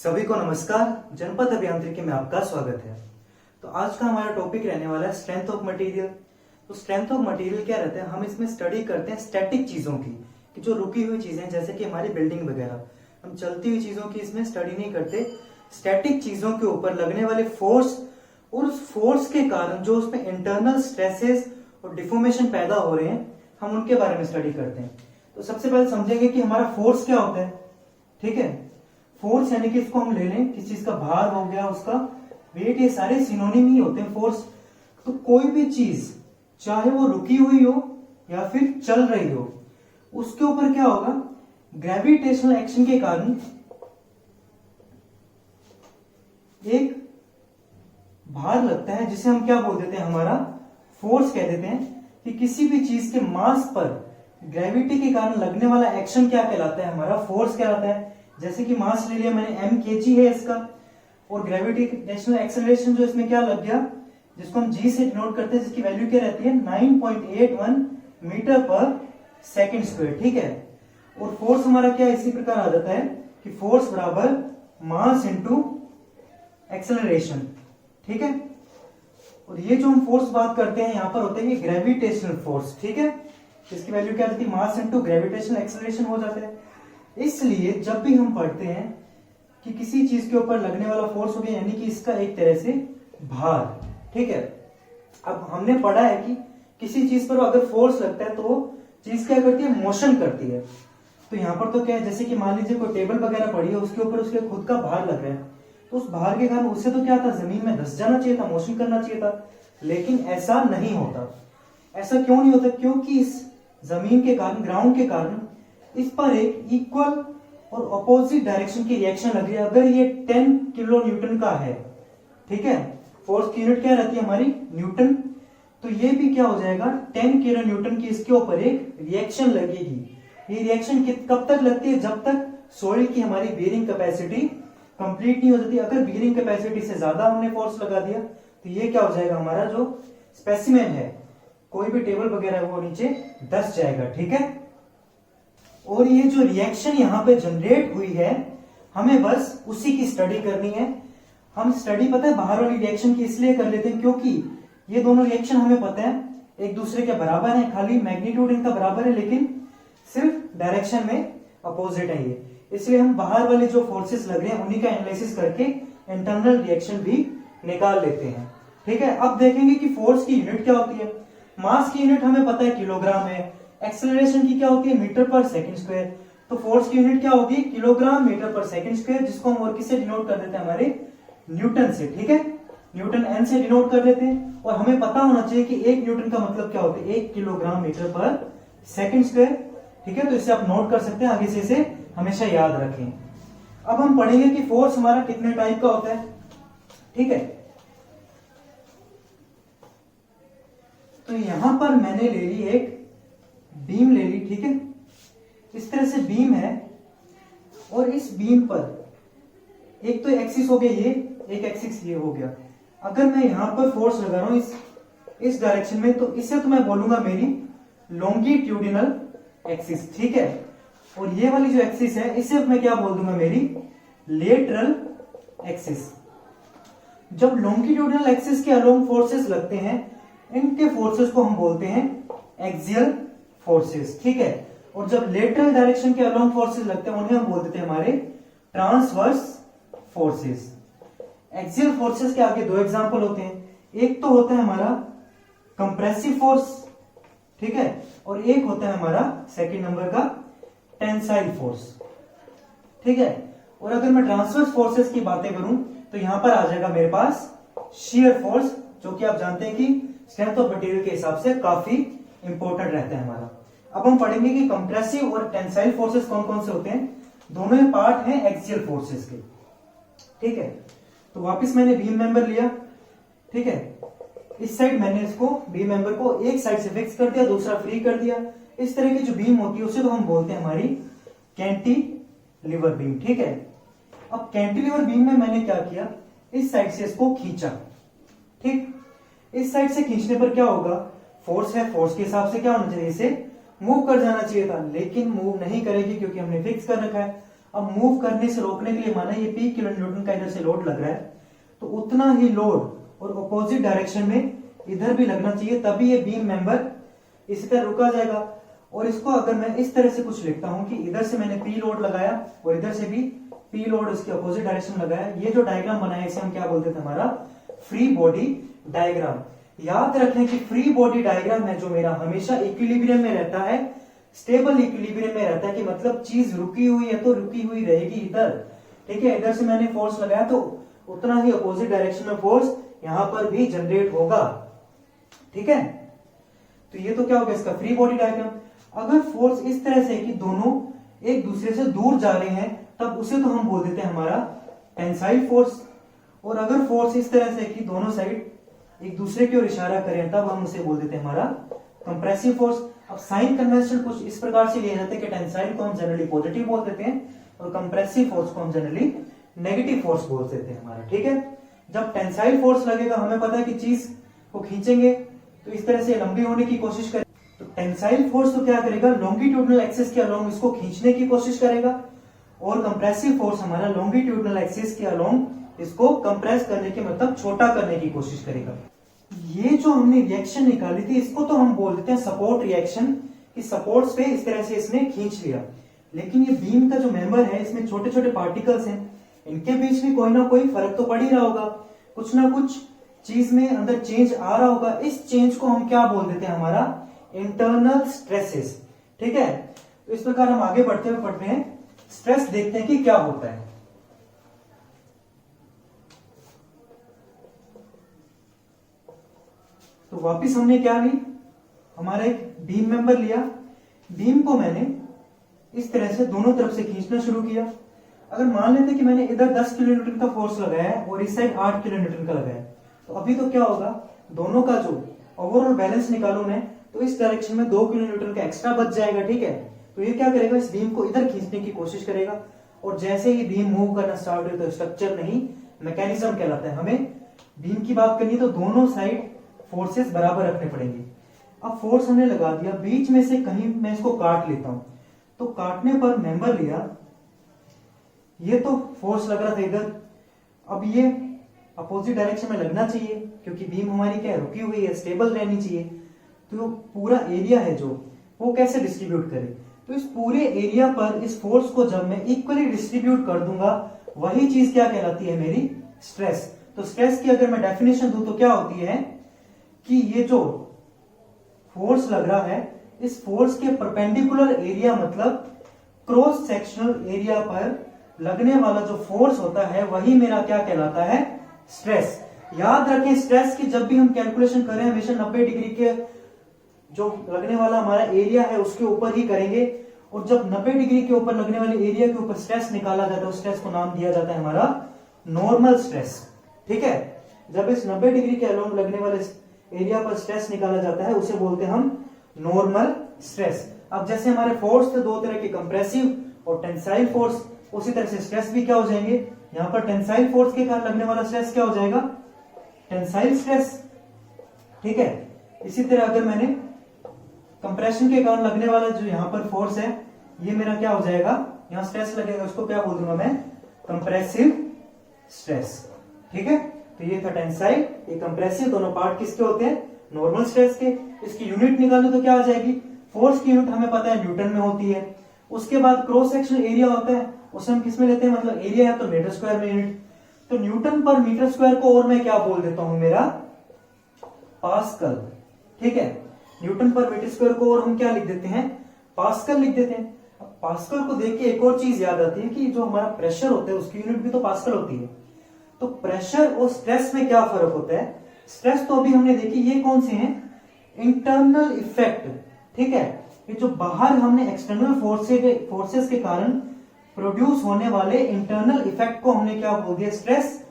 सभी को नमस्कार। जनपद अभियांत्रिकी में आपका स्वागत है। तो आज का हमारा टॉपिक रहने वाला है स्ट्रेंथ ऑफ मटेरियल। तो स्ट्रेंथ ऑफ मटेरियल क्या रहता है, हम इसमें स्टडी करते हैं स्टैटिक चीजों की, कि जो रुकी हुई चीजें जैसे कि हमारी बिल्डिंग वगैरह, हम चलती हुई चीजों की इसमें स्टडी नहीं करते। स्टैटिक चीजों के ऊपर लगने वाले फोर्स और उस फोर्स के कारण जो उसमें इंटरनल स्ट्रेसेस और डिफॉर्मेशन पैदा हो रहे हैं, हम उनके बारे में स्टडी करते हैं। तो सबसे पहले समझेंगे कि हमारा फोर्स क्या होता है। ठीक है, फोर्स यानी कि इसको हम ले लें, किसी चीज का भार हो गया, उसका वेट, ये सारे सिनोनिम ही होते हैं फोर्स। तो कोई भी चीज चाहे वो रुकी हुई हो या फिर चल रही हो, उसके ऊपर क्या होगा, ग्रेविटेशनल एक्शन के कारण एक भार लगता है, जिसे हम क्या बोल देते हैं, हमारा फोर्स कह देते हैं। कि किसी भी चीज के मास पर ग्रेविटी के कारण लगने वाला एक्शन क्या कहलाता है, हमारा फोर्स कहलाता है। जैसे कि मास ले लिया मैंने, m kg है इसका, और ग्रेविटेशनल एक्सेलरेशन जो इसमें क्या लग गया, जिसको हम g से डिनोट करते हैं, जिसकी वैल्यू क्या रहती है 9.81 मीटर पर सेकंड स्क्वायर। ठीक है, और फोर्स हमारा क्या इसी प्रकार आ जाता है कि फोर्स बराबर मास इंटू एक्सेलरेशन। ठीक है, और ये जो हम फोर्स बात करते हैं यहां पर होते हैं ग्रेविटेशनल फोर्स। ठीक है, इसकी वैल्यू क्या रहती है, मास इंटू ग्रेविटेशनल एक्सेलरेशन हो जाता है। इसलिए जब भी हम पढ़ते हैं कि किसी चीज के ऊपर लगने वाला फोर्स हो गया, यानी कि इसका एक तरह से भार। ठीक है, अब हमने पढ़ा है कि किसी चीज पर अगर फोर्स लगता है तो चीज क्या करती है, मोशन करती है। तो यहां पर तो क्या है, जैसे कि मान लीजिए कोई टेबल वगैरह पड़ी है, उसके ऊपर उसके खुद का भार लग रहा है, तो उस भार के कारण उससे तो क्या था, जमीन में धस जाना चाहिए था, मोशन करना चाहिए था, लेकिन ऐसा नहीं होता। ऐसा क्यों नहीं होता, क्योंकि इस जमीन के कारण, ग्राउंड के कारण इस पर एक इक्वल और अपोजिट डायरेक्शन की रिएक्शन लग रही है। अगर ये 10 किलो न्यूटन का है, ठीक है, फोर्स की यूनिट क्या रहती है हमारी, न्यूटन, तो ये भी क्या हो जाएगा 10 किलो न्यूटन की इसके ऊपर एक रिएक्शन लगेगी। ये रिएक्शन कब तक लगती है, जब तक सॉइल की हमारी बेयरिंग कैपेसिटी कंप्लीट नहीं हो जाती। अगर बेयरिंग कैपेसिटी से ज्यादा हमने फोर्स लगा दिया तो ये क्या हो जाएगा, हमारा जो स्पेसिमेन है, कोई भी टेबल वगैरह है, वो नीचे धस जाएगा। ठीक है, और ये जो रिएक्शन यहां पे जनरेट हुई है, हमें बस उसी की स्टडी करनी है। हम स्टडी पता है बाहर वाली रिएक्शन की इसलिए कर लेते हैं क्योंकि ये दोनों रिएक्शन हमें पता है एक दूसरे के बराबर है, खाली मैग्नीट्यूड इनका बराबर है, लेकिन सिर्फ डायरेक्शन में अपोजिट है ये। इसलिए हम बाहर वाले जो फोर्सेस लग रहे हैं उन्हीं का एनालिसिस करके इंटरनल रिएक्शन भी निकाल लेते हैं। ठीक है, अब देखेंगे कि फोर्स की यूनिट क्या होती है। मास की यूनिट हमें पता है किलोग्राम है, एक्सेलरेशन की क्या होती है, मीटर पर सेकंड स्क्वायर। तो फोर्स की यूनिट क्या होगी, किलोग्राम मीटर पर सेकंड स्क्वायर, जिसको हम और किससे डिनोट कर देते हैं, हमारे न्यूटन से। ठीक है, न्यूटन एन से डिनोट कर लेते हैं। और हमें पता होना चाहिए कि 1 न्यूटन का मतलब क्या होता है, 1 किलोग्राम मीटर पर सेकंड स्क्वायर। ठीक है, तो इसे आप नोट कर सकते हैं, आगे से इसे हमेशा याद रखें। अब हम पढ़ेंगे कि फोर्स हमारा कितने टाइप का होता है। ठीक है, तो यहां पर मैंने ले ली एक बीम ले ली। ठीक है, इस तरह से बीम है, और इस बीम पर एक तो एक्सिस हो गया ये, एक एक्सिस ये हो गया। अगर मैं यहां पर फोर्स लगा रहा हूं इस डायरेक्शन में, तो इसे तो मैं बोलूंगा मेरी लॉन्गिट्यूडिनल एक्सिस। ठीक है, और ये वाली जो एक्सिस है इसे मैं क्या बोल दूंगा, मेरी लेटरल एक्सिस। जब लॉन्गिट्यूडिनल एक्सिस के अलोंग फोर्सेस लगते हैं, इनके फोर्सेस को हम बोलते हैं एक्सियल फोर्सेस। ठीक है, और जब लेटरल डायरेक्शन के अलोंग फोर्सेस लगते हैं उन्हें हम बोल देते हैं हमारे ट्रांसवर्स फोर्सेस। एक्सियल फोर्सेस के आगे दो एग्जांपल होते हैं, एक तो होता है हमारा कंप्रेसिव फोर्स, ठीक है, और एक होता है हमारा सेकंड नंबर का टेंसाइल फोर्स। ठीक है, और अगर मैं ट्रांसवर्स फोर्सेस की बातें करूं तो यहां पर आ जाएगा मेरे पास शियर फोर्स, जो कि आप जानते हैं कि स्ट्रेंथ ऑफ मटेरियल के हिसाब से काफी इंपॉर्टेंट रहता है हमारा। अब हम पढ़ेंगे कि कंप्रेसिव और टेंसाइल फोर्सेस कौन कौन से होते हैं। दोनों ही पार्ट हैं एक्सियल फोर्सेस के। ठीक है, तो वापस मैंने बीम मेंबर लिया। ठीक है, इस साइड मैंने इसको बीम मेंबर को एक साइड से फिक्स कर दिया, दूसरा फ्री कर दिया। इस तरह की जो बीम होती है उसे तो हम बोलते हैं हमारी कैंटिलीवर बीम। ठीक है, अब कैंटिलीवर बीम में मैंने क्या किया, इस साइड से इसको खींचा। ठीक, इस साइड से खींचने पर क्या होगा, फोर्स है, फोर्स के हिसाब से क्या होना चाहिए, इसे मूव कर जाना चाहिए था, लेकिन मूव नहीं करेगी क्योंकि हमने फिक्स कर रखा है। अब मूव करने से रोकने के लिए माना ये P किलो न्यूटन का इधर से लोड लग रहा है, तो उतना ही लोड और अपोजिट डायरेक्शन में इधर भी लगना चाहिए, तभी ये बीम मेंबर इसी तरह रुका जाएगा। और इसको अगर मैं इस तरह से कुछ लिखता हूं कि इधर से मैंने P लोड लगाया और इधर से भी P लोड इसके अपोजिट डायरेक्शन लगाया, ये जो डायग्राम बनाया इसे हम क्या बोलते थे, हमारा फ्री बॉडी डायग्राम। याद रखें कि फ्री बॉडी डायग्राम है जो मेरा हमेशा इक्विलिब्रियम में रहता है, स्टेबल इक्विलिब्रियम में रहता है, कि मतलब चीज रुकी हुई है तो रुकी हुई रहेगी इधर, ठीक है। इधर से मैंने फोर्स लगाया तो उतना ही अपोजिट डायरेक्शन में फोर्स यहां पर भी जनरेट होगा, ठीक है। तो ये तो क्या हो गया इसका फ्री बॉडी डायग्राम। अगर फोर्स इस तरह से कि दोनों एक दूसरे से दूर जा रहे हैं तब उसे तो हम बोल देते हैं हमारा टेंसाइल फोर्स। और अगर फोर्स इस तरह से कि दोनों साइड एक दूसरे की ओर इशारा करें तब हम उसे बोल देते हैं हमारा कंप्रेसिव फोर्स। अब साइन कन्वेंशन कुछ इस प्रकार से लिए जाते हैं कि टेंसाइल को हम जनरली पॉजिटिव बोल देते हैं और कंप्रेसिव फोर्स को हम जनरली नेगेटिव फोर्स बोल देते हैं हमारा, ठीक है। जब टेंसाइल फोर्स लगेगा हमें पता है कि चीज को खींचेंगे तो इस तरह से लंबी होने की कोशिश करें, तो टेंसाइल फोर्स तो क्या करेगा, लॉन्गिट्यूडनल एक्सिस के अलोंग इसको खींचने की कोशिश करेगा, और कंप्रेसिव फोर्स हमारा लॉन्गिट्यूडनल एक्सिस के अलोंग इसको कंप्रेस करने के मतलब छोटा करने की कोशिश करेगा। ये जो हमने रिएक्शन निकाली थी इसको तो हम बोलते हैं सपोर्ट रिएक्शन, कि सपोर्ट्स पे इस तरह से इसने खींच लिया। लेकिन ये बीम का जो मेंबर है इसमें छोटे छोटे पार्टिकल्स हैं, इनके बीच में कोई ना कोई फर्क तो पड़ ही रहा होगा, कुछ ना कुछ चीज में अंदर चेंज आ रहा होगा। इस चेंज को हम क्या बोल देते हैं, हमारा इंटरनल स्ट्रेसेस, ठीक है। तो इस प्रकार हम आगे बढ़ते हुए पढ़ते हैं, स्ट्रेस देखते हैं कि क्या होता है। तो वापिस हमने क्या ली, हमारा एक बीम मेंबर लिया, बीम को मैंने इस तरह से दोनों तरफ से खींचना शुरू किया। अगर मान लेते कि मैंने इधर 10 किलो न्यूटन का फोर्स लगाया है और इस साइड 8 किलो न्यूटन का लगाया है, तो अभी तो क्या होगा, दोनों का जो ओवरऑल बैलेंस निकालू मैं, तो इस डायरेक्शन में 2 किलो न्यूटन का एक्स्ट्रा बच जाएगा, ठीक है। तो ये क्या करेगा, इस बीम को इधर खींचने की कोशिश करेगा, और जैसे ही बीम मूव करना स्टार्ट हो तो स्ट्रक्चर नहीं मैकेनिज्म कहलाता है। हमें बीम की बात करनी तो दोनों साइड फोर्सेस बराबर रखने पड़ेंगे। अब फोर्स हमने लगा दिया, बीच में से कहीं मैं इसको काट लेता हूं, तो काटने पर मेंबर लिया, ये तो फोर्स लग रहा था इधर, अब ये अपोजिट डायरेक्शन में लगना चाहिए क्योंकि बीम हमारी क्या है, रुकी हुई है, स्टेबल रहनी चाहिए। तो पूरा एरिया है जो वो कैसे डिस्ट्रीब्यूट करे, तो इस पूरे एरिया पर इस फोर्स को जब मैं इक्वली डिस्ट्रीब्यूट कर दूंगा वही चीज क्या कहलाती है, मेरी स्ट्रेस। तो स्ट्रेस की अगर मैं डेफिनेशन दूं तो क्या होती है कि ये जो फोर्स लग रहा है इस फोर्स के परपेंडिकुलर एरिया मतलब क्रॉस सेक्शनल एरिया पर लगने वाला जो फोर्स होता है वही मेरा क्या कहलाता है, स्ट्रेस। याद रखें स्ट्रेस की जब भी हम कैलकुलेशन करें हमेशा 90 डिग्री के जो लगने वाला हमारा एरिया है उसके ऊपर ही करेंगे, और जब 90 डिग्री के ऊपर लगने वाले एरिया के ऊपर स्ट्रेस निकाला जाता है उस स्ट्रेस को नाम दिया जाता है हमारा नॉर्मल स्ट्रेस, ठीक है। जब इस 90 डिग्री के अलोंग लगने वाले एरिया पर स्ट्रेस निकाला जाता है उसे बोलते हैं हम नॉर्मल स्ट्रेस। अब जैसे हमारे फोर्स थे दो तरह के, कंप्रेसिव और टेंसाइल फोर्स, उसी तरह से स्ट्रेस भी क्या हो जाएंगे, यहां पर टेंसाइल फोर्स के कारण लगने वाला स्ट्रेस क्या हो जाएगा, टेंसाइल स्ट्रेस, ठीक है। इसी तरह अगर मैंने कंप्रेशन के कारण लगने वाला जो यहां पर फोर्स है ये मेरा क्या हो जाएगा, यहां स्ट्रेस लगेगा, उसको क्या बोल दूंगा मैं, कंप्रेसिव स्ट्रेस, ठीक है। तो ये था टेंसाइल, ये कंप्रेसिव, दोनों पार्ट किसके होते हैं, नॉर्मल स्ट्रेस के। इसकी यूनिट निकालो तो क्या आ जाएगी, फोर्स की यूनिट हमें पता है न्यूटन में होती है। उसके बाद क्रॉस सेक्शनल एरिया होता है, उसे हम किस में लेते हैं, मतलब एरिया है तो मीटर स्क्वायर में यूनिट, तो न्यूटन पर मीटर स्क्वायर को और मैं क्या बोल देता हूं, मेरा पास्कल, ठीक है। न्यूटन पर मीटर स्क्वायर को और हम क्या लिख देते हैं, पास्कल लिख देते हैं। अब पास्कल को देख के एक और चीज याद आती है कि जो हमारा प्रेशर होता है उसकी यूनिट भी तो पास्कल होती है। तो प्रेशर और स्ट्रेस में क्या फर्क होता है, स्ट्रेस तो अभी हमने देखी, ये कौन से हैं, इंटरनल इफेक्ट, ठीक है। ये जो बाहर हमने एक्सटर्नल फोर्सेस के कारण प्रोड्यूस होने वाले इंटरनल इफेक्ट को हमने क्या बोल दिया, स्ट्रेस।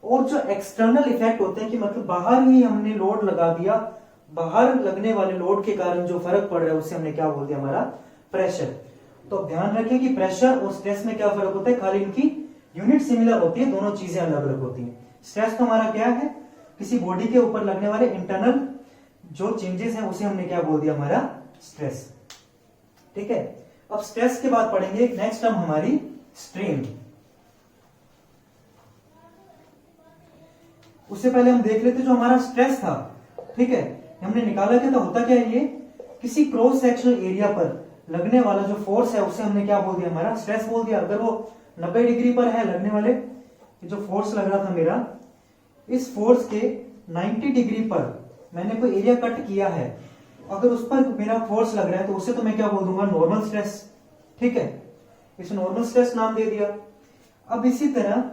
और जो एक्सटर्नल इफेक्ट होते हैं कि मतलब बाहर ही हमने लोड लगा दिया, बाहर लगने वाले लोड के कारण जो फर्क पड़ रहा है उसे हमने क्या बोल दिया, हमारा प्रेशर। तो ध्यान रखें कि प्रेशर और स्ट्रेस में क्या फर्क होता है, खाली इनकी यूनिट सिमिलर होती है, दोनों चीजें अलग अलग होती हैं। स्ट्रेस तो हमारा क्या है, किसी बॉडी के ऊपर लगने वाले इंटरनल जो चेंजेस हैं उसे हमने क्या बोल दिया, हमारा स्ट्रेस, ठीक है। अब स्ट्रेस के बाद पढ़ेंगे नेक्स्ट टर्म हमारी स्ट्रेन। उससे पहले हम देख लेते जो हमारा स्ट्रेस था, ठीक है, हमने निकाला क्या था, होता क्या है ये, किसी क्रॉस सेक्शनल एरिया पर लगने वाला जो फोर्स है उसे हमने क्या बोल दिया, हमारा स्ट्रेस बोल दिया। अगर वो 90 डिग्री पर है लगने वाले, जो फोर्स लग रहा था मेरा, इस फोर्स के 90 डिग्री पर मैंने कोई एरिया कट किया है, अगर उस पर मेरा फोर्स लग रहा है तो उसे तो मैं क्या बोल दूंगा, नॉर्मल स्ट्रेस, ठीक है, इसे नॉर्मल स्ट्रेस नाम दे दिया। अब इसी तरह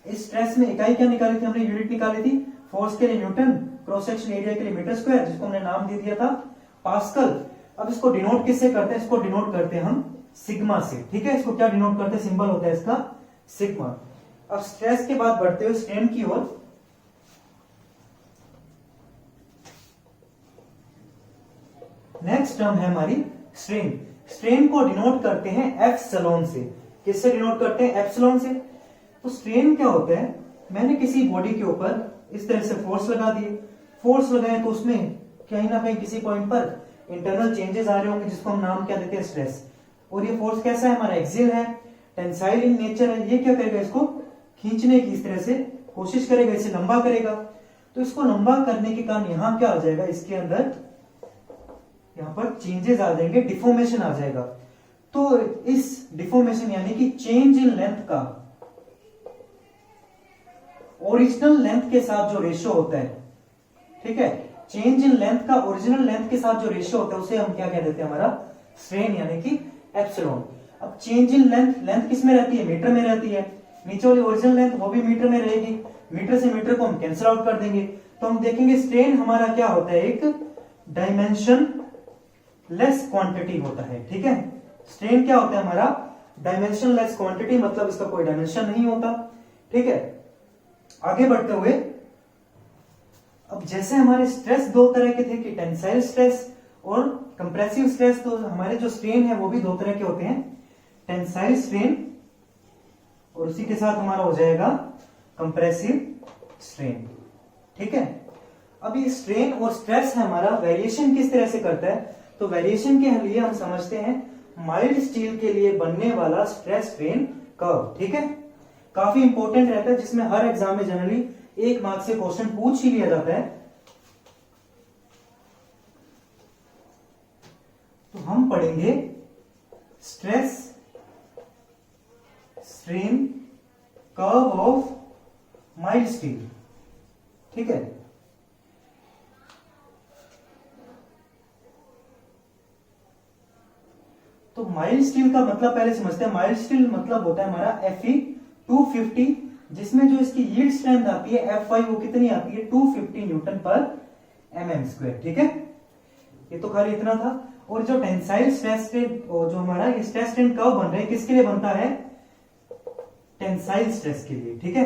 इस स्ट्रेस में इकाई क्या निकाली थी हमने, यूनिट निकाली थी, फोर्स के लिए न्यूटन, क्रॉस सेक्शन एरिया के लिए मीटर स्क्वायर, जिसको हमने नाम दे दिया था पास्कल। अब इसको डिनोट किससे करते हैं, इसको डिनोट करते हैं हम सिग्मा से, ठीक है, इसको क्या डिनोट करते हैं, सिंबल होता है इसका सिग्मा। अब स्ट्रेस के बाद बढ़ते हुए स्ट्रेन की ओर, नेक्स्ट टर्म है हमारी स्ट्रेन। स्ट्रेन को डिनोट करते हैं एप्सिलॉन से। किससे डिनोट करते हैं, एप्सिलॉन से। तो स्ट्रेन क्या होता है, मैंने किसी बॉडी के ऊपर इस तरह से फोर्स लगा दिए, फोर्स लगाए तो उसमें कहीं ना कहीं किसी पॉइंट पर इंटरनल चेंजेस आ रहे होंगे, जिसको हम नाम क्या देते हैं, स्ट्रेस। और ये फोर्स कैसा है, हमारा एक्सियल है, टेंसाइल इन नेचर है। ये क्या करेगा, इसको खींचने की इस तरह से कोशिश करेगा, इसे लंबा करेगा। तो इसको लंबा करने के कारण यहां क्या आ जाएगा, इसके अंदर यहां पर चेंजेस आ जाएंगे, डिफॉर्मेशन आ जाएगा। तो इस डिफॉर्मेशन यानी कि चेंज इन लेंथ का ओरिजिनल लेंथ के साथ जो रेशियो होता है, ठीक है, चेंज इन लेंथ का ओरिजिनल लेंथ के साथ जो रेशियो होता है उसे हम क्या कह देते हैं, हमारा स्ट्रेन यानी कि एप्सिलॉन। अब चेंज इन लेंथ, लेंथ किस में रहती है, मीटर में रहती है, नीचे वाली ओरिजिनल लेंथ वो भी मीटर में रहेगी, मीटर से मीटर को हम कैंसिल आउट कर देंगे। तो हम देखेंगे स्ट्रेन हमारा क्या होता है, एक डायमेंशन लेस क्वांटिटी होता है, ठीक है। स्ट्रेन क्या होता है हमारा, डायमेंशन लेस क्वांटिटी, मतलब इसका कोई डायमेंशन नहीं होता, ठीक है। आगे बढ़ते हुए, अब जैसे हमारे स्ट्रेस दो तरह के थे कि टेंसाइल स्ट्रेस और कंप्रेसिव स्ट्रेस, तो हमारे जो स्ट्रेन है वो भी दो तरह के होते हैं, टेंसाइल स्ट्रेन और उसी के साथ हमारा हो जाएगा कंप्रेसिव स्ट्रेन, ठीक है। अब ये स्ट्रेन और स्ट्रेस है हमारा, वेरिएशन किस तरह से करता है, तो वेरिएशन के लिए हम समझते हैं माइल्ड स्टील के लिए बनने वाला स्ट्रेस स्ट्रेन कर्व, ठीक है, काफी इंपॉर्टेंट रहता है, जिसमें हर एग्जाम में जनरली 1 मार्क से क्वेश्चन पूछ ही लिया जाता है। तो हम पढ़ेंगे stress strain curve of mild steel, ठीक है। तो माइल्ड स्टील का मतलब पहले समझते हैं। माइल्ड स्टील मतलब होता है हमारा Fe250, जिसमें जो इसकी यील्ड स्ट्रेंथ आती है Fi, वो कितनी आती है, 250 न्यूटन पर mm², ठीक है। ये तो खाली इतना था। और जो टेंसाइल स्ट्रेस स्ट्रेन, जो हमारा स्ट्रेस स्ट्रेन कर्व बन रहा है, किसके लिए बनता है, टेंसाइल स्ट्रेस के लिए, ठीक है।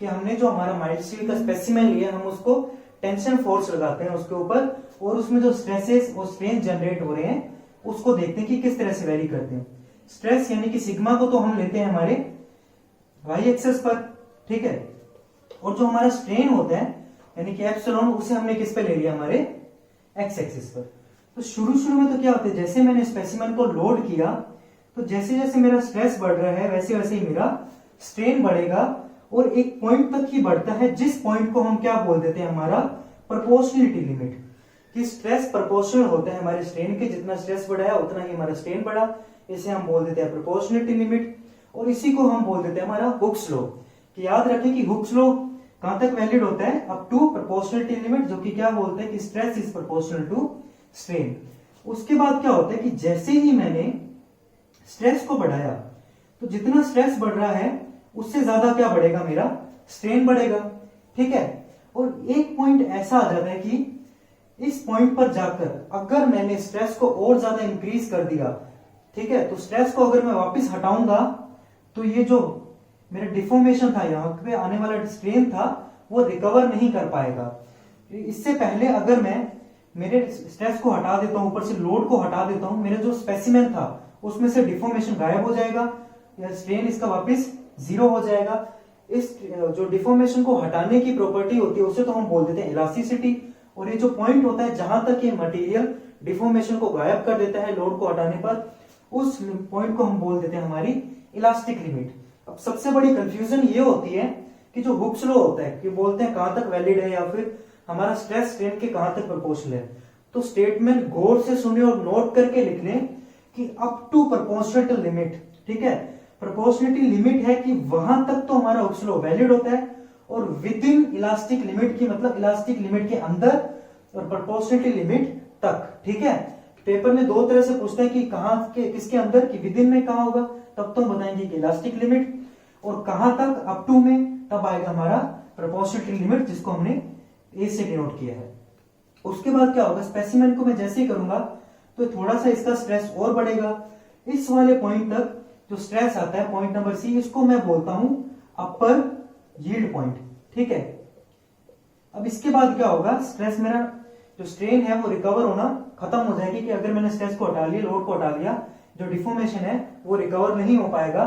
कि हमने जो हमारा माइल्ड स्टील का स्पेसिमेन लिया, हम उसको टेंशन फोर्स लगाते हैं उसके ऊपर, और उसमें जो स्ट्रेसेस और स्ट्रेन जनरेट हो रहे हैं उसको देखते हैं कि किस तरह से वैरी करते हैं। स्ट्रेस यानी कि सिग्मा को तो हम लेते हैं हमारे वाई एक्सेस पर, ठीक है, और जो हमारा स्ट्रेन होता है यानी कि एप्सिलॉन, उसे हमने किस पे ले लिया, हमारे एक्स एक्सिस पर। तो शुरू में तो क्या होता है, जैसे मैंने स्पेसिमेन को लोड किया, तो जैसे जैसे मेरा स्ट्रेस बढ़ रहा है वैसे वैसे ही मेरा स्ट्रेन बढ़ेगा, और एक पॉइंट तक ही बढ़ता है, जिस पॉइंट को हम क्या बोल देते हैं, हमारा प्रोपोर्शनलिटी लिमिट। कि स्ट्रेस प्रोपोर्शनल होता है हमारे स्ट्रेन के, जितना स्ट्रेस बढ़ा है उतना ही हमारा स्ट्रेन बढ़ा, इसे हम बोल देते हैं प्रोपोर्शनलिटी लिमिट। और इसी को हम बोल देते हैं हमारा हुक्स लॉ। कि याद रखें कि हुक्स लॉ कहां तक वैलिड होता है, अप टू प्रोपोर्शनलिटी लिमिट, जो कि क्या बोलते हैं कि stress is proportional to strain. उसके बाद क्या होता है कि जैसे ही मैंने स्ट्रेस को बढ़ाया, तो जितना स्ट्रेस बढ़ रहा है उससे ज्यादा क्या बढ़ेगा, मेरा स्ट्रेन बढ़ेगा, ठीक है। और एक पॉइंट ऐसा आ जाता है कि इस पॉइंट पर जाकर अगर मैंने स्ट्रेस को और ज्यादा इंक्रीज कर दिया, ठीक है, तो स्ट्रेस को अगर मैं वापस हटाऊंगा तो ये जो मेरा डिफॉर्मेशन था, यहां पे आने वाला स्ट्रेन था, वो रिकवर नहीं कर पाएगा। इससे पहले अगर मैं मेरे स्ट्रेस को हटा देता हूं, ऊपर से लोड को हटा देता हूं, मेरा जो स्पेसिमेन था उसमें से डिफॉर्मेशन गायब हो जाएगा, या स्ट्रेन इसका वापस 0 हो जाएगा। इस जो डिफॉर्मेशन को हटाने की प्रॉपर्टी होती है उसे तो हम बोल देते हैं इलास्टिसिटी। और ये जो पॉइंट होता है जहां तक ये मटेरियल डिफॉर्मेशन को गायब कर देता है लोड को हटाने पर, उस पॉइंट को हम बोल देते हैं हमारी इलास्टिक लिमिट। अब सबसे बड़ी कंफ्यूजन ये होती है कि जो हुक्स लॉ होता है कि बोलते हैं कहां तक वैलिड है या फिर हमारा स्ट्रेस स्ट्रेन के कहां तक प्रोपोर्शनल है। तो स्टेटमेंट गौर से सुने और नोट करके लिख लें कि अप टू प्रोपोर्शनल लिमिट, ठीक है, प्रोपोर्शनलिटी लिमिट है कि वहां तक तो हमारा हुक्स लॉ वैलिड होता है, और विद इन इलास्टिक लिमिट की मतलब इलास्टिक लिमिट के अंदर और प्रोपोर्शनलिटी लिमिट तक, ठीक है। पेपर में दो तरह से पूछता है कि कहां के किसके अंदर, कि विद इन में कहां होगा, तब तो हम बताएंगे कि इलास्टिक लिमिट, और कहां तक अप टू में तब आएगा हमारा प्रोपोर्शनलिटी लिमिट, जिसको हमने ए से डिनोट किया है। उसके बाद क्या होगा, स्पेसिमेन को मैं जैसे ही करूंगा तो थोड़ा सा इसका स्ट्रेस और बढ़ेगा। इस वाले पॉइंट तक जो स्ट्रेस आता है, पॉइंट नंबर सी, इसको मैं बोलता हूं अपर यील्ड पॉइंट, ठीक है। अब इसके बाद क्या होगा, स्ट्रेस मेरा जो स्ट्रेन है वो रिकवर होना खत्म हो जाएगी, कि अगर मैंने स्ट्रेस को हटा लिया, लोड को हटा लिया, जो डिफॉर्मेशन है वो रिकवर नहीं हो पाएगा।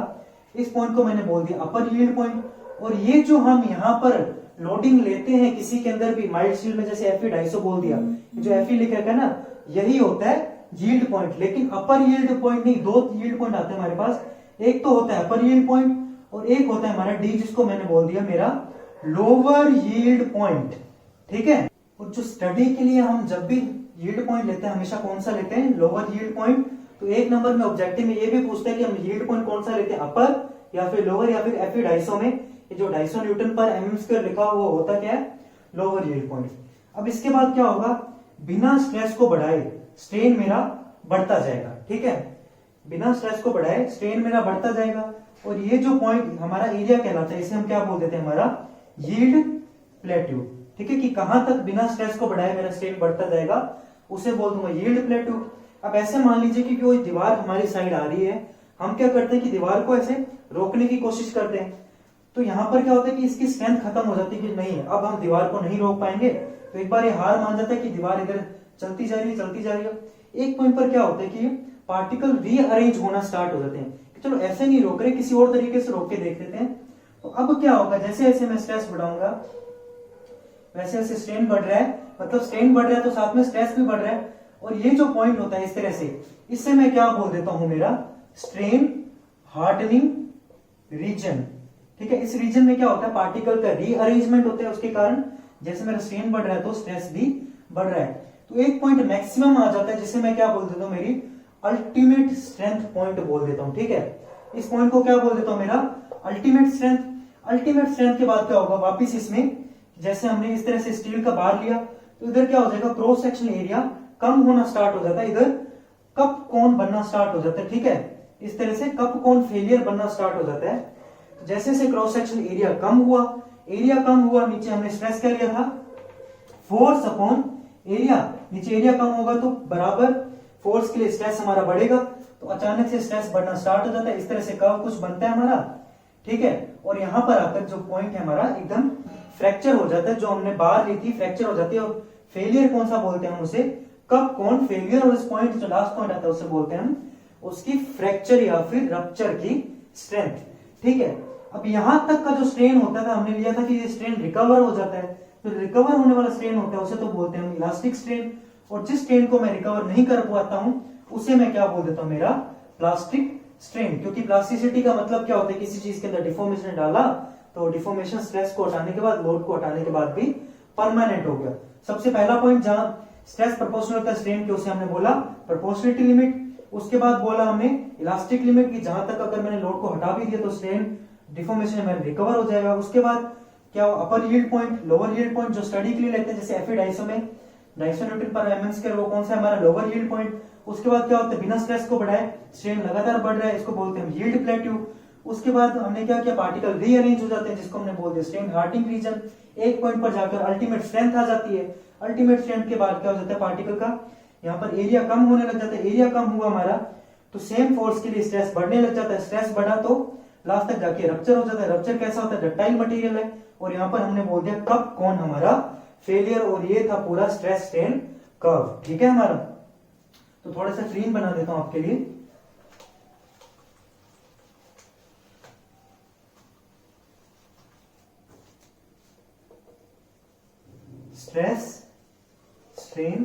इस पॉइंट को मैंने बोल दिया अपर यील्ड पॉइंट। और ये जो हम यहाँ पर लोडिंग लेते हैं किसी के अंदर भी, माइल्ड स्टील में जैसे Fe250 बोल दिया, जो Fe लिख रखा है ना, यही होता है यील्ड पॉइंट। लेकिन अपर यील्ड पॉइंट नहीं, दो यील्ड पॉइंट आते हैं हमारे पास। एक तो होता है अपर यील्ड पॉइंट और एक होता है हमारा डी, जिसको मैंने बोल दिया मेरा लोअर यील्ड पॉइंट, ठीक है। और जो स्टडी के लिए हम जब भी यील्ड पॉइंट लेते हैं हमेशा कौन सा लेते हैं, लोअर यील्ड पॉइंट। तो एक नंबर में ऑब्जेक्टिव में ये भी पूछते हैं कि हम यील्ड पॉइंट कौन सा लेते हैं, अपर या फिर लोअर या फिर Fe250 में जो 250 न्यूटन पर mm² लिखा हुआ होता क्या है, लोअर यील्ड पॉइंट। अब इसके बाद क्या होगा, बिना स्ट्रेस को बढ़ाए स्ट्रेन मेरा बढ़ता जाएगा, ठीक है। बिना स्ट्रेस को बढ़ाए स्ट्रेन मेरा बढ़ता जाएगा। और ये जो पॉइंट हमारा एरिया कहलाता है, इसे हम क्या बोल देते हैं, हमारा यील्ड प्लेट्यू, ठीक है। कि कहां तक बिना स्ट्रेस को बढ़ाए मेरा स्ट्रेन बढ़ता जाएगा, उसे बोल दूंगा यील्ड प्लेट्यू। अब ऐसे मान लीजिए कि कोई दीवार हमारी साइड आ रही है, हम क्या करते हैं कि दीवार को ऐसे रोकने की कोशिश करते हैं। तो यहां पर क्या होता है कि इसकी स्ट्रेंथ खत्म हो जाती है कि नहीं अब हम दीवार को नहीं रोक पाएंगे, तो एक बार ये हार मान जाता है कि दीवार इधर चलती जा रही है, चलती जा रही है। एक पॉइंट पर क्या होता है कि पार्टिकल रीअरेंज होना स्टार्ट हो जाते हैं कि चलो ऐसे नहीं रोक रहे, किसी और तरीके से रोक के देख लेते हैं। तो अब क्या होगा, जैसे जैसे मैं स्ट्रेस बढ़ाऊंगा वैसे वैसे स्ट्रेन बढ़ रहा है, मतलब स्ट्रेन बढ़ रहा है तो साथ में स्ट्रेस भी बढ़ रहा है। और ये जो पॉइंट होता है इस तरह से, इससे मैं क्या बोल देता हूं, मेरा स्ट्रेन हार्डनिंग रीजन, ठीक है। इस रीजन में क्या होता है, पार्टिकल का रीअरेंजमेंट होता है, उसके कारण जैसे मेरा स्ट्रेन बढ़ रहा है तो स्ट्रेस भी बढ़ रहा है। तो एक पॉइंट मैक्सिमम आ जाता है जिसे मैं क्या बोल देता हूं, मेरी अल्टीमेट स्ट्रेंथ पॉइंट बोल देता हूं, ठीक है। इस पॉइंट को क्या बोल देता हूं, मेरा अल्टीमेट स्ट्रेंथ। अल्टीमेट स्ट्रेंथ के बाद क्या होगा, वापिस इसमें जैसे हमने इस तरह से स्टील का बार लिया तो इधर क्या हो जाएगा, क्रॉस सेक्शन एरिया कम होना स्टार्ट हो जाता है, इधर कप कोन बनना स्टार्ट हो जाता है, ठीक है। इस तरह से कप कोन फेलियर बनना स्टार्ट हो जाता है। तो जैसे से क्रॉस सेक्शन एरिया कम हुआ, नीचे हमने स्ट्रेस क्या लिया था, फोर्स अपॉन एरिया। नीचे एरिया कम होगा तो बराबर फोर्स के लिए स्ट्रेस हमारा बढ़ेगा, तो अचानक से स्ट्रेस बढ़ना स्टार्ट हो जाता है। इस तरह से कर्व कुछ बनता है हमारा, ठीक है। और यहां पर आकर जो पॉइंट है हमारा एकदम फ्रैक्चर हो जाता है, जो हमने बार ली थी फ्रैक्चर हो जाती है। और फेलियर कौन सा बोलते हैं हम उसे, कप कोन फेलियर। और इस पॉइंट जो लास्ट पॉइंट आता है उसे बोलते हैं हम उसकी फ्रैक्चर या फिर रप्चर की स्ट्रेंथ, ठीक है। अब यहां तक का जो स्ट्रेन होता था, हमने लिया था कि ये स्ट्रेन रिकवर हो जाता है, तो रिकवर होने वाला स्ट्रेन होता है उसे तो बोलते हैं हम इलास्टिक स्ट्रेन। और जिस स्ट्रेन को मैं रिकवर नहीं कर पाता हूं उसे मैं क्या बोल देता हूं, मेरा प्लास्टिक स्ट्रेन। क्योंकि प्लास्टिसिटी का मतलब क्या होता है, किसी चीज के अंदर डिफॉर्मेशन डाला तो डिफॉर्मेशन स्ट्रेस को हटाने के बाद, लोड को हटाने के बाद भी परमानेंट हो गया। सबसे पहला पॉइंट जहां स्ट्रेस प्रोपोर्शनल होता है स्ट्रेन के, उसे हमने बोला प्रोपोर्शनलिटी लिमिट। उसके बाद बोला हमने इलास्टिक लिमिट की, जहां तक अगर मैंने लोड को हटा भी दिया तो स्ट्रेन डिफॉर्मेशन में रिकवर हो जाएगा। उसके बाद क्या upper yield point, lower yield point जो स्टडी के लिए लेते हैं, जैसे Fe250 में 250 न्यूटन पर mm², वो कौन सा हमारा लोअर यील्ड पॉइंट। उसके बाद क्या होता है, बिना स्ट्रेस को बढ़ाए स्ट्रेन लगातार बढ़ रहा है, इसको बोलते हैं यील्ड प्लेट्यू। उसके बाद हमने क्या किया, पार्टिकल रीअरेंज हो जाते हैं, जिसको हमने बोल दिया स्ट्रेन हार्डनिंग रीजन। एक पॉइंट पर जाकर अल्टीमेट स्ट्रेंथ आ जाती है। अल्टीमेट स्ट्रेंथ के बाद क्या हो जाता है, पार्टिकल का यहाँ पर एरिया कम होने लग जाता है। एरिया कम हुआ हमारा तो सेम फोर्स के लिए स्ट्रेस बढ़ने लग जाता है। स्ट्रेस बढ़ा तो लास्ट तक जाके रप्चर हो जाता है। रप्चर कैसा होता है, डक्टाइल मटेरियल है। और यहाँ पर हमने बोल दिया कब कौन हमारा फेलियर। और ये था पूरा स्ट्रेस स्ट्रेन कर्व, ठीक है हमारा। तो थोड़ा सा क्लीन बना देता हूं आपके लिए। Stress strain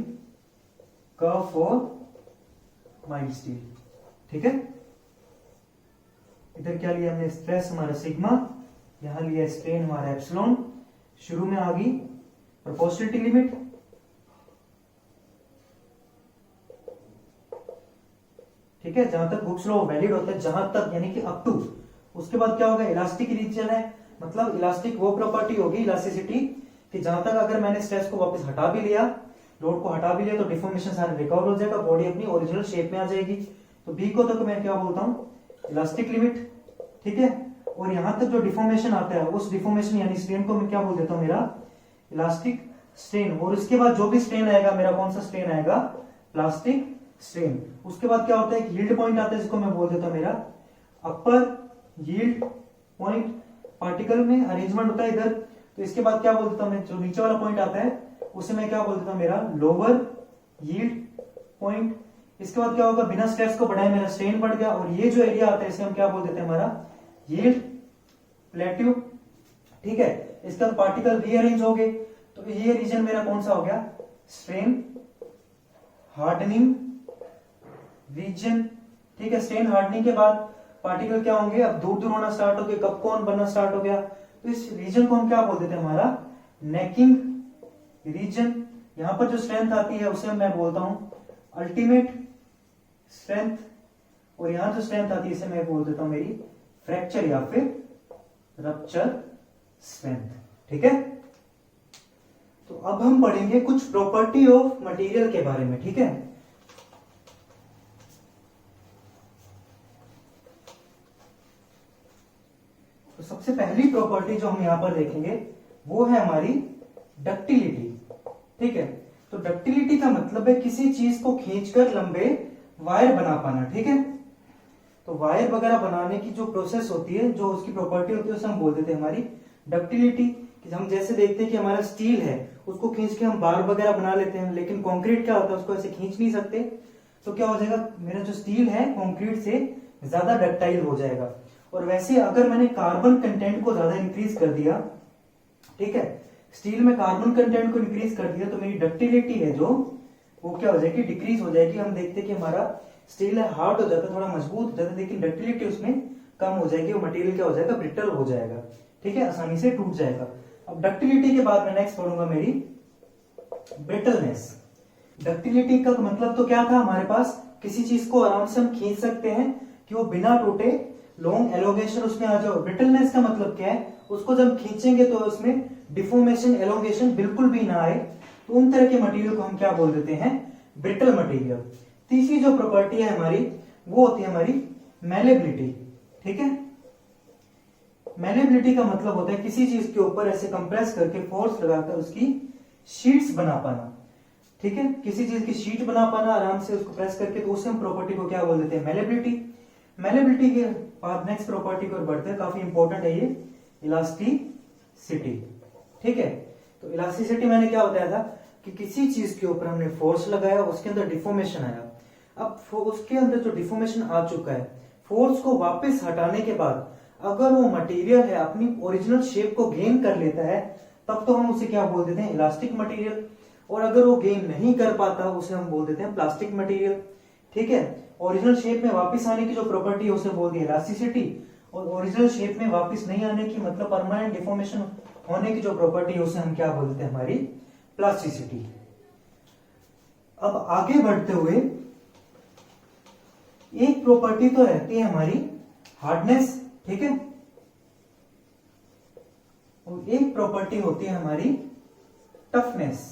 curve for mild steel, ठीक है, इधर क्या लिया हमने, स्ट्रेस हमारा सिग्मा, यहां लिया स्ट्रेन हमारा एप्सिलॉन, शुरू में आ गई प्रोपोर्शनलिटी लिमिट, ठीक है, जहां तक हुक्स लॉ वैलिड होता है, जहां तक यानी कि अप टू। उसके बाद क्या होगा, इलास्टिक रीजन है, मतलब इलास्टिक वो प्रॉपर्टी होगी इलास्टिसिटी कि जहां तक अगर मैंने स्ट्रेस को वापस हटा भी लिया, लोड को हटा भी लिया, तो डिफॉर्मेशन सारा रिकवर हो जाएगा, बॉडी अपनी ओरिजिनल शेप में आ जाएगी। तो बी को तो मैं क्या बोलता हूं, इलास्टिक लिमिट, ठीक है। और यहां तक जो डिफॉर्मेशन आता है उस डिफॉर्मेशन यानी स्ट्रेन को मैं क्या बोल देता हूं, मेरा इलास्टिक स्ट्रेन। और उसके बाद जो भी स्ट्रेन आएगा मेरा कौन सा स्ट्रेन आएगा, प्लास्टिक स्ट्रेन। उसके बाद क्या होता है, एक यील्ड पॉइंट आता है जिसको मैं बोल देता हूं मेरा अपर यील्ड पॉइंट। पार्टिकल में अरेंजमेंट होता है इधर, तो इसके बाद क्या बोल देता हूं मैं, जो नीचे वाला पॉइंट आता है उसे मैं क्या बोल देता हूं, मेरा लोअर यील्ड पॉइंट। इसके बाद क्या होगा, बिना स्ट्रेस को बढ़ाए मेरा स्ट्रेन बढ़ गया, और ये जो एरिया आता है इसे हम क्या बोल देते हैं, हमारा यील्ड प्लेट्यू, ठीक है। इसके बाद पार्टिकल रीअरेंज हो गए, तो ये रीजन मेरा कौन सा हो गया, स्ट्रेन हार्डनिंग रीजन, ठीक है। स्ट्रेन हार्डनिंग के बाद पार्टिकल क्या होंगे, अब दूर दूर होना स्टार्ट हो गए, कब कौन बनना स्टार्ट हो गया, तो इस रीजन को हम क्या बोल देते हैं, हमारा नेकिंग रीजन। यहां पर जो स्ट्रेंथ आती है उसे मैं बोलता हूं अल्टीमेट स्ट्रेंथ, और यहां जो स्ट्रेंथ आती है इसे मैं बोल देता हूं मेरी फ्रैक्चर या फिर रप्चर स्ट्रेंथ, ठीक है। तो अब हम पढ़ेंगे कुछ प्रॉपर्टी ऑफ मटेरियल के बारे में, ठीक है। तो सबसे पहली प्रॉपर्टी जो हम यहां पर देखेंगे वो है हमारी डक्टिलिटी, ठीक है। तो डक्टिलिटी का मतलब है किसी चीज को खींचकर लंबे वायर बना पाना, ठीक है। तो वायर वगैरह बनाने की जो प्रोसेस होती है, जो उसकी प्रॉपर्टी होती है उसे हम बोल देते हैं हमारी डक्टिलिटी। कि हम जैसे देखते हैं कि हमारा स्टील है, उसको खींच के हम बार वगैरह बना लेते हैं, लेकिन कंक्रीट क्या होता है, उसको ऐसे खींच नहीं सकते। तो क्या हो जाएगा, मेरा जो स्टील है कंक्रीट से ज्यादा डक्टाइल हो जाएगा। और वैसे अगर मैंने कार्बन कंटेंट को ज्यादा इंक्रीज कर दिया, ठीक है, स्टील में कार्बन कंटेंट को इंक्रीज कर दिया, तो मेरी डक्टिलिटी है जो वो क्या हो जाएगी, डिक्रीज हो जाएगी। हम देखते हैं कि हमारा स्टील है हार्ड हो जाता है, थोड़ा मजबूत हो जाता है, लेकिन डक्टिलिटी उसमें कम हो जाएगी, वो मटेरियल क्या हो जाएगा, ब्रिटल हो जाएगा, ठीक है, आसानी से टूट जाएगा। अब डक्टिलिटी के बाद मैं नेक्स्ट पढ़ूंगा मेरी ब्रिटलनेस। डक्टिलिटी का मतलब तो क्या था, हमारे पास किसी चीज को आराम से हम खींच सकते हैं कि वो बिना टूटे, लॉन्ग एलोंगेशन उसमें आ जाओ। ब्रिटलनेस का मतलब क्या है, उसको जब खींचेंगे तो उसमें डिफॉर्मेशन एलोंगेशन बिल्कुल भी ना आए, तो उन तरह के मटेरियल को हम क्या बोल देते हैं, ब्रिटल मटेरियल। तीसरी जो प्रॉपर्टी है हमारी वो होती है हमारी मैलेबिलिटी, ठीक है। मैलेबिलिटी का मतलब होता है किसी चीज के ऊपर ऐसे कंप्रेस करके फोर्स लगाकर उसकी शीट्स बना पाना, ठीक है, किसी चीज की शीट बना पाना आराम से उसको प्रेस करके, तो उसे हम प्रॉपर्टी को क्या बोल देते हैं, मैलेबिलिटी। मैलेबिलिटी के बाद नेक्स्ट प्रॉपर्टी को बढ़ते हैं, काफी इंपॉर्टेंट है ये, इलास्टिसिटी, ठीक है। तो इलास्टिसिटी मैंने क्या बताया था कि किसी चीज के ऊपर हमने फोर्स लगाया, उसके अंदर डिफॉर्मेशन आया। अब उसके अंदर जो डिफॉर्मेशन आ चुका है, फोर्स को वापस हटाने के बाद अगर वो मटेरियल है अपनी ओरिजिनल शेप को गेन कर लेता है, तब तो हम उसे क्या बोल देते हैं, इलास्टिक मटेरियल। और अगर वो गेन नहीं कर पाता उसे हम बोल देते हैं प्लास्टिक मटेरियल, ठीक है। ओरिजिनल शेप में वापस आने की जो प्रॉपर्टी है उसे बोल दी इलास्टिसिटी, और ओरिजिनल शेप में वापस नहीं आने की मतलब परमानेंट डिफॉर्मेशन होने की जो प्रॉपर्टी है उसे हम क्या बोलते हैं, हमारी प्लास्टिसिटी। अब आगे बढ़ते हुए एक प्रॉपर्टी तो रहती है हमारी हार्डनेस, ठीक है, और एक प्रॉपर्टी होती है हमारी टफनेस।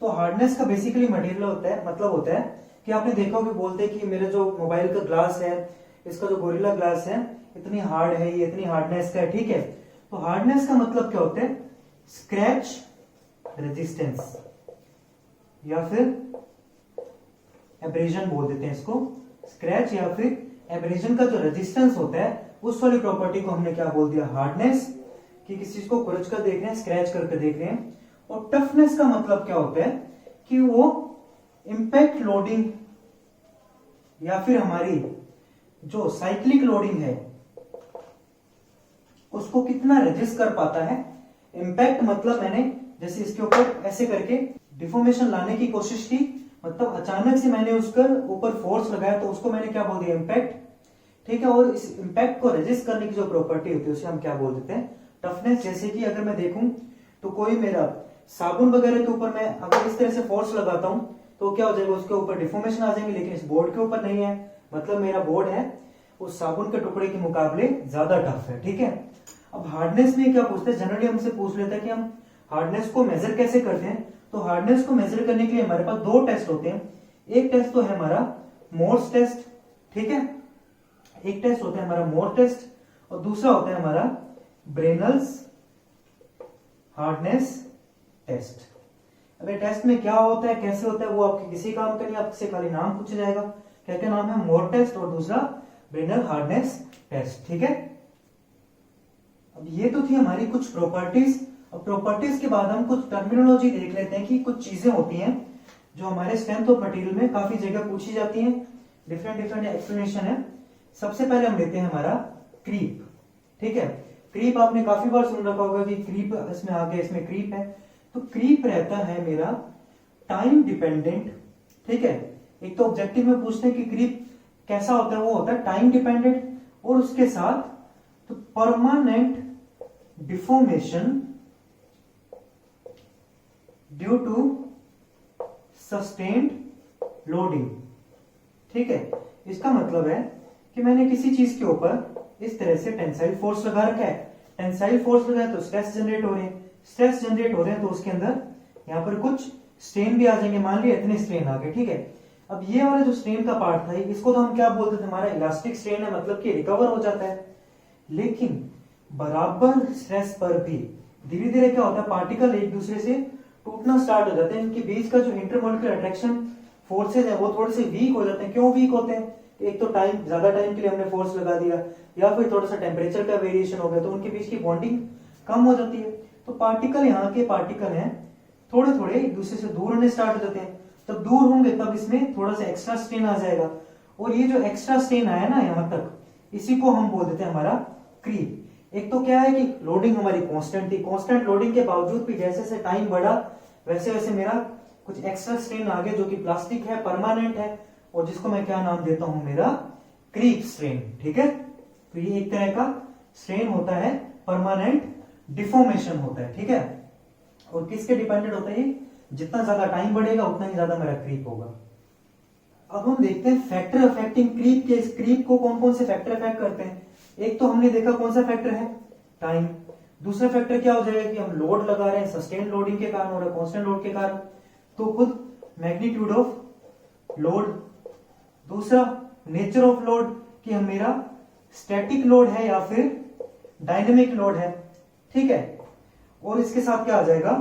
तो हार्डनेस का बेसिकली मटेरियल होता है, मतलब होता है कि आपने देखा होगा, बोलते हैं कि मेरे जो मोबाइल का ग्लास है, इसका जो गोरिल्ला ग्लास है इतनी हार्ड है, ये इतनी हार्डनेस का है, ठीक है। तो हार्डनेस का मतलब क्या होता है, स्क्रैच रेजिस्टेंस या फिर एब्रेजन बोल देते हैं इसको, स्क्रैच या फिर एब्रेजन का जो रेजिस्टेंस होता है उस वाली प्रॉपर्टी को हमने क्या बोल दिया, हार्डनेस, कि किसी चीज को खुरच कर देख रहे हैं, स्क्रैच करके देख रहे हैं। और टफनेस का मतलब क्या होता है कि वो इंपैक्ट लोडिंग या फिर हमारी जो साइक्लिक लोडिंग है उसको कितना रेजिस्ट कर पाता है। इंपैक्ट मतलब मैंने जैसे इसके ऊपर ऐसे करके डिफॉर्मेशन लाने की कोशिश की, मतलब अचानक से मैंने उसके ऊपर फोर्स लगाया तो उसको मैंने क्या बोल दिया, इम्पैक्ट। ठीक है, और इस इम्पैक्ट को रेजिस्ट करने की जो प्रॉपर्टी होती है उसे हम क्या बोल देते हैं, टफनेस। जैसे कि अगर मैं देखूं तो कोई मेरा साबुन वगैरह के ऊपर मैं अगर इस तरह से फोर्स लगाता हूं तो क्या हो जाएगा, उसके ऊपर डिफॉर्मेशन आ जाएंगे, लेकिन इस बोर्ड के ऊपर नहीं है। मतलब मेरा बोर्ड है उस साबुन के टुकड़े के मुकाबले ज्यादा टफ है। ठीक है, अब हार्डनेस में क्या पूछते हैं, जनरली हमसे पूछ लेते हैं कि हम हार्डनेस को मेजर कैसे करते हैं। तो हार्डनेस को मेजर करने के लिए हमारे पास दो टेस्ट होते हैं। एक टेस्ट तो है हमारा मोर्स टेस्ट, ठीक है, एक टेस्ट होता है हमारा मोर टेस्ट, और दूसरा होता है हमारा ब्रेनल्स हार्डनेस टेस्ट। अब ये टेस्ट में क्या होता है, कैसे होता है, वो आपके किसी काम का नहीं, आपसे खाली नाम पूछा जाएगा। क्या क्या नाम है, मोर टेस्ट और दूसरा ब्रेनल हार्डनेस टेस्ट। ठीक है, अब ये तो थी हमारी कुछ प्रॉपर्टीज। अब प्रॉपर्टीज के बाद हम कुछ टर्मिनोलॉजी देख लेते हैं कि कुछ चीजें होती हैं जो हमारे स्ट्रेंथ ऑफ मटेरियल में काफी जगह पूछी जाती हैं, डिफरेंट डिफरेंट एक्सप्लेनेशन है। सबसे पहले हम लेते हैं हमारा क्रीप। ठीक है, क्रीप आपने काफी बार सुन रखा होगा कि क्रीप इसमें आ गया, इसमें क्रीप है। तो क्रीप रहता है मेरा टाइम डिपेंडेंट। ठीक है, एक तो ऑब्जेक्टिव में पूछते हैं कि क्रीप कैसा होता है, वो होता है टाइम डिपेंडेंट, और उसके साथ तो permanent deformation due to sustained loading. ठीक है, इसका मतलब है कि मैंने किसी चीज के ऊपर इस तरह से टेंसाइल फोर्स लगा रखा है, टेंसाइल फोर्स लगा है तो स्ट्रेस जनरेट हो रहे हैं, स्ट्रेस जनरेट हो रहे हैं तो उसके अंदर यहाँ पर कुछ स्ट्रेन भी आ जाएंगे। मान लिया इतने स्ट्रेन आ गए। ठीक है, अब ये वाला जो स्ट्रेन का पार्ट था इसको तो हम क्या बोलते थे, हमारा इलास्टिक स्ट्रेन है, मतलब कि रिकवर हो जाता है। लेकिन बराबर स्ट्रेस पर भी धीरे धीरे क्या होता है, पार्टिकल एक दूसरे से टूटना स्टार्ट हो जाते हैं। इनके बीच का जो इंटरमोलिकुलर अट्रैक्शन फोर्सेज है वो थोड़े से वीक हो जाते हैं। क्यों वीक होते हैं, एक तो टाइम, ज्यादा टाइम के लिए हमने फोर्स लगा दिया, या फिर थोड़ा सा टेम्परेचर का वेरिएशन हो गया तो उनके बीच की बॉन्डिंग कम हो जाती है। तो पार्टिकल, यहाँ के पार्टिकल हैं, थोड़े थोड़े एक दूसरे से दूर होने स्टार्ट हो जाते हैं। जब दूर होंगे तब इसमें थोड़ा सा एक्स्ट्रा स्ट्रेन आ जाएगा, और ये जो एक्स्ट्रा स्ट्रेन आया ना यहाँ तक, इसी को हम बोल देते हैं हमारा क्रीप। एक तो क्या है कि लोडिंग हमारी कांस्टेंट थी, कांस्टेंट लोडिंग के बावजूद भी जैसे जैसे टाइम बढ़ा वैसे वैसे मेरा कुछ एक्स्ट्रा स्ट्रेन आ गया जो कि प्लास्टिक है, परमानेंट है, और जिसको मैं क्या नाम देता हूं, मेरा क्रीप स्ट्रेन। ठीक है, तो ये एक तरह का स्ट्रेन होता है, परमानेंट डिफॉर्मेशन होता है। ठीक है, और किसके डिपेंडेंट होता है, जितना ज्यादा टाइम बढ़ेगा उतना ही ज्यादा मेरा क्रीप होगा। अब हम देखते हैं फैक्टर अफेक्टिंग क्रीप के। इस क्रीप को कौन कौन से फैक्टर अफेक्ट करते हैं। एक तो हमने देखा कौन सा फैक्टर है, टाइम। दूसरा फैक्टर क्या हो जाएगा कि हम लोड लगा रहे हैं, सस्टेन लोडिंग के कारण हो रहा है, कांस्टेंट लोड के कारण, तो खुद मैग्नीट्यूड ऑफ लोड। दूसरा नेचर ऑफ लोड, कि हम मेरा स्टैटिक लोड है या फिर डायनेमिक लोड है। ठीक है, और इसके साथ क्या आ जाएगा,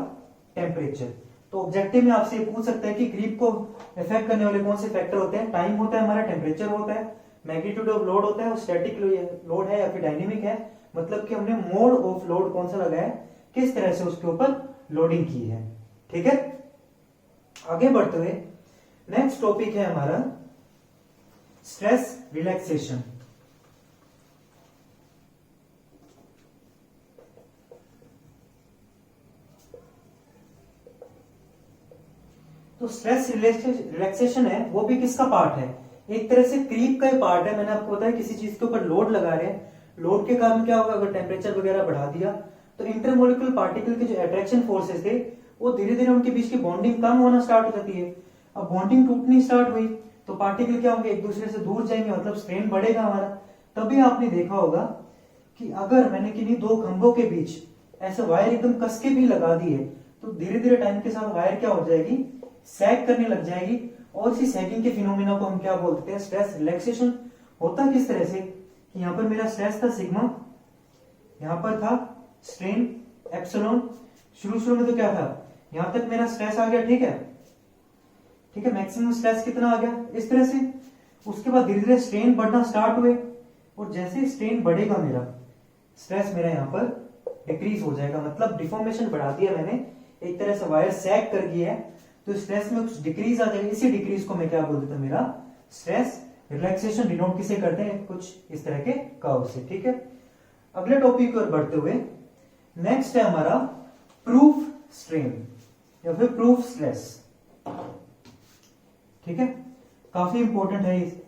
टेम्परेचर। तो ऑब्जेक्टिव में आपसे ये पूछ सकता है कि क्रीप को इफेक्ट करने वाले कौन से फैक्टर होते हैं। टाइम होता है हमारा, टेम्परेचर होता है, मैग्नीट्यूड ऑफ लोड होता है, और स्टैटिक लोड है या फिर डायनेमिक है, मतलब कि हमने मोड ऑफ लोड कौन सा लगाया है, किस तरह से उसके ऊपर लोडिंग की है। ठीक है, आगे बढ़ते हुए नेक्स्ट टॉपिक है हमारा स्ट्रेस रिलैक्सेशन। तो स्ट्रेस रिलैक्सेशन है वो भी किसका पार्ट है, एक तरह से क्रीप का ही पार्ट है। मैंने आपको बताया किसी चीज के ऊपर लोड लगा रहे हैं, लोड के कारण क्या होगा, अगर टेम्परेचर वगैरह बढ़ा दिया तो इंटरमोलिकुलर पार्टिकल के जो अट्रैक्शन फोर्सेस थे वो धीरे धीरे उनके बीच की बॉन्डिंग कम होना स्टार्ट हो जाती है। अब बॉन्डिंग टूटनी स्टार्ट हुई तो पार्टिकल क्या होंगे, एक दूसरे से दूर जाएंगे, मतलब स्ट्रेन बढ़ेगा हमारा। तभी आपने देखा होगा कि अगर मैंने किन्हीं दो खंभों के बीच ऐसे वायर एकदम कस के भी लगा दिए तो धीरे धीरे टाइम के साथ वायर क्या हो जाएगी, सैग करने लग जाएगी। और इसी सैगिंग के फिनोमिना को हम क्या बोलते हैं, स्ट्रेस रिलैक्सेशन। होता किस तरह से कि यहाँ पर मेरा स्ट्रेस था सिग्मा, यहाँ पर था स्ट्रेन एप्सिलॉन। शुरू में तो क्या था, यहां तक मेरा स्ट्रेस आ गया। ठीक है, ठीक है, मैक्सिमम स्ट्रेस कितना आ गया, इस तरह से। उसके बाद धीरे धीरे स्ट्रेन बढ़ना स्टार्ट हुए, और जैसे स्ट्रेन बढ़ेगा मेरा स्ट्रेस मेरा यहाँ पर डिक्रीज हो जाएगा, मतलब डिफॉर्मेशन बढ़ा दिया मैंने, एक तरह से वायर सैग कर गया है, तो स्ट्रेस में कुछ डिक्रीज आ जाएगा। इसी डिक्रीज को मैं क्या बोल देता हूं, मेरा स्ट्रेस रिलैक्सेशन। डिनोट किसे करते हैं, कुछ इस तरह के कर्व से। ठीक है, अगले टॉपिक की ओर बढ़ते हुए नेक्स्ट है हमारा प्रूफ स्ट्रेन या फिर प्रूफ स्ट्रेस। ठीक है, काफी इंपॉर्टेंट है ये,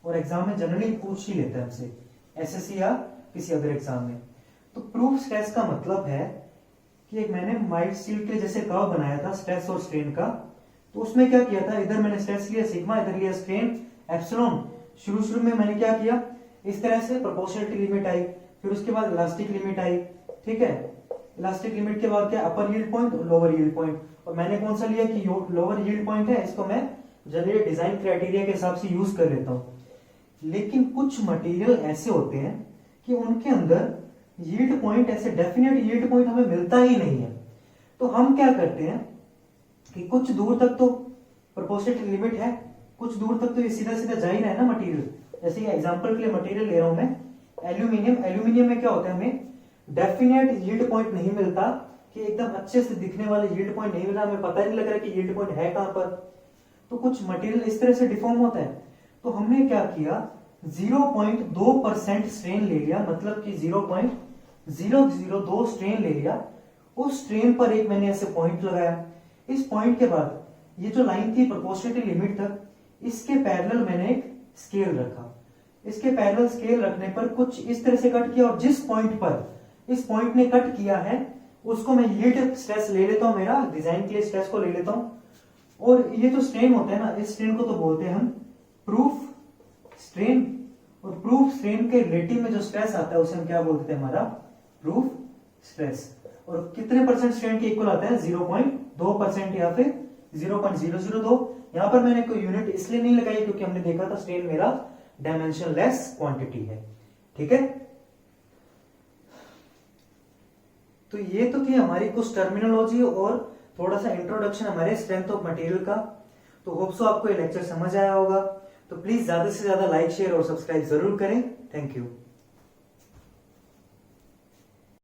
और एग्जाम में जनरली पूछ ही लेता है हमसे, एसएससी या किसी अदर एग्जाम में। तो प्रूफ स्ट्रेस का मतलब है कि एक मैंने माइल्ड स्टील के जैसे कर्व बनाया था स्ट्रेस और स्ट्रेन का, तो उसमें क्या किया था, इधर मैंने स्ट्रेस लिया सिग्मा, इधर लिया स्ट्रेन एप्सिलॉन। शुरू में मैंने क्या किया, इस तरह से प्रोपोर्शनलिटी लिमिट आई, फिर उसके बाद इलास्टिक लिमिट आई, ठीक है। इलास्टिक लिमिट के बाद क्या, अपर यील्ड पॉइंट और लोअर यील्ड पॉइंट, और मैंने कौन सा लिया कि लोअर यील्ड पॉइंट है, इसको मैं जनरली डिजाइन क्राइटेरिया के हिसाब से यूज कर लेता हूं। लेकिन कुछ मटेरियल ऐसे होते हैं कि उनके अंदर यील्ड पॉइंट, ऐसे डेफिनेट यील्ड पॉइंट हमें मिलता ही नहीं है। तो हम क्या करते हैं कि कुछ दूर तक तो प्रोपोर्शनलिटी लिमिट है, कुछ दूर तक तो ये सीधा सीधा जा ही रहा है ना मटेरियल। जैसे एग्जांपल के लिए मटेरियल ले रहा हूं मैं एल्यूमिनियम। एल्यूमिनियम में क्या होता है, हमें डेफिनेट यील्ड पॉइंट नहीं मिलता, कि एकदम अच्छे से दिखने वाले यील्ड पॉइंट नहीं मिला, हमें पता नहीं लग रहा कि यील्ड पॉइंट है कहां पर। तो कुछ मटेरियल इस तरह से डिफॉर्म होता है। तो हमने क्या किया, 0.2% स्ट्रेन ले लिया, मतलब कि 0.002 स्ट्रेन ले लिया। उस स्ट्रेन पर एक मैंने ऐसे पॉइंट लगाया। इस पॉइंट के बाद ये जो लाइन थी प्रोपोर्शनलिटी लिमिट तक, इसके पैरेलल मैंने एक स्केल रखा। इसके पैरेलल स्केल रखने पर कुछ इस तरह से कट किया, और जिस पॉइंट पर इस पॉइंट ने कट किया है उसको मैं यील्ड स्ट्रेस ले लेता हूं, मेरा डिजाइन के लिए स्ट्रेस को ले लेता हूं। और ये जो स्ट्रेन होता है ना, इस स्ट्रेन को तो बोलते हैं हम प्रूफ स्ट्रेन, और प्रूफ स्ट्रेन के रिलेटिव में जो स्ट्रेस आता है उसे हम क्या बोलते हैं, हमारा प्रूफ स्ट्रेस। और कितने परसेंट स्ट्रेन के इक्वल आता है, 0.2% या फिर 0.002। यहां पर मैंने कोई यूनिट इसलिए नहीं लगाई क्योंकि हमने देखा था स्ट्रेन मेरा डायमेंशनलेस क्वांटिटी है, ठीक है। तो ये तो थी हमारी कुछ टर्मिनोलॉजी और थोड़ा सा इंट्रोडक्शन हमारे स्ट्रेंथ ऑफ मटेरियल का। तो होप सो आपको ये लेक्चर समझ आया होगा। तो प्लीज ज्यादा से ज्यादा लाइक, शेयर और सब्सक्राइब जरूर करें। Thank you.